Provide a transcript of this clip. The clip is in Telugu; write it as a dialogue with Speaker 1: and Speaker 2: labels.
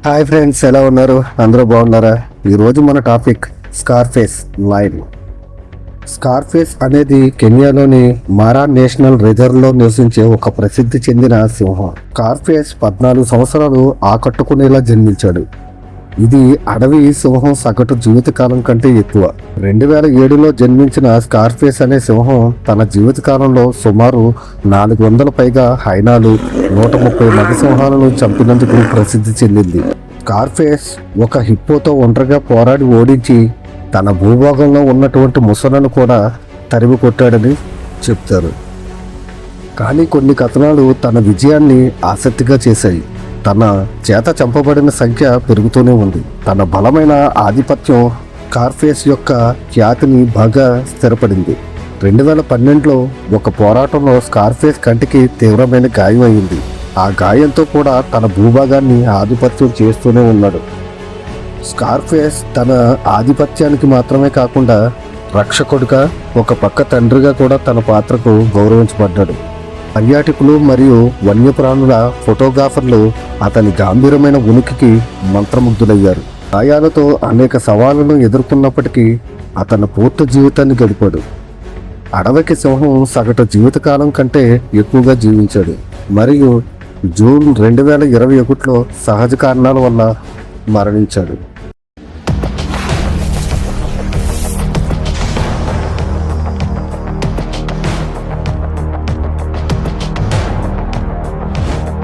Speaker 1: హాయ్ ఫ్రెండ్స్, ఎలా ఉన్నారు? అందరూ బాగున్నారా? ఈరోజు మన టాపిక్ స్కార్ఫేస్ లైన్. స్కార్ఫేస్ అనేది కెన్యాలోని మారా నేషనల్ రిజర్వ్లో నివసించే ఒక ప్రసిద్ధి చెందిన సింహం. స్కార్ఫేస్ 14 సంవత్సరాలు ఆకట్టుకునేలా జన్మించాడు. ఇది అడవి సింహం సగటు జీవితకాలం కంటే ఎక్కువ. 2007లో జన్మించిన స్కార్ఫేస్ అనే సింహం తన జీవితకాలంలో సుమారు 400 పైగా హైనాలు, 130 మగ సింహాలను చంపినందుకు ప్రసిద్ధి చెందింది. స్కార్ఫేస్ ఒక హిప్పోతో ఒంటరిగా పోరాడి ఓడించి తన భూభాగంలో ఉన్నటువంటి ముసలను కూడా తరిమి కొట్టాడని చెప్తారు. కానీ కొన్ని కథనాలు తన విజయాన్ని ఆసక్తిగా చేశాయి. తన చేత చంపబడిన సంఖ్య పెరుగుతూనే ఉంది. తన బలమైన ఆధిపత్యం స్కార్ఫేస్ యొక్క ఖ్యాతిని బాగా స్థిరపడింది. 2012లో ఒక పోరాటంలో స్కార్ఫేస్ కంటికి తీవ్రమైన గాయం అయింది. ఆ గాయంతో కూడా తన భూభాగాన్ని ఆధిపత్యం చేస్తూనే ఉన్నాడు. స్కార్ఫేస్ తన ఆధిపత్యానికి మాత్రమే కాకుండా రక్షకుడిగా, ఒక పక్క తండ్రిగా కూడా తన పాత్రకు గౌరవించబడ్డాడు. పర్యాటకులు మరియు వన్యప్రాణుల ఫోటోగ్రాఫర్లు అతని గంభీరమైన ఉనికికి మంత్రముగ్ధులయ్యారు. గాయాలతో అనేక సవాళ్లను ఎదుర్కొన్నప్పటికీ అతను పూర్తి జీవితాన్ని గడిపాడు. అడవికి సింహం సగటు జీవితకాలం కంటే ఎక్కువగా జీవించాడు మరియు జూన్ 2021లో సహజ కారణాల వల్ల మరణించాడు.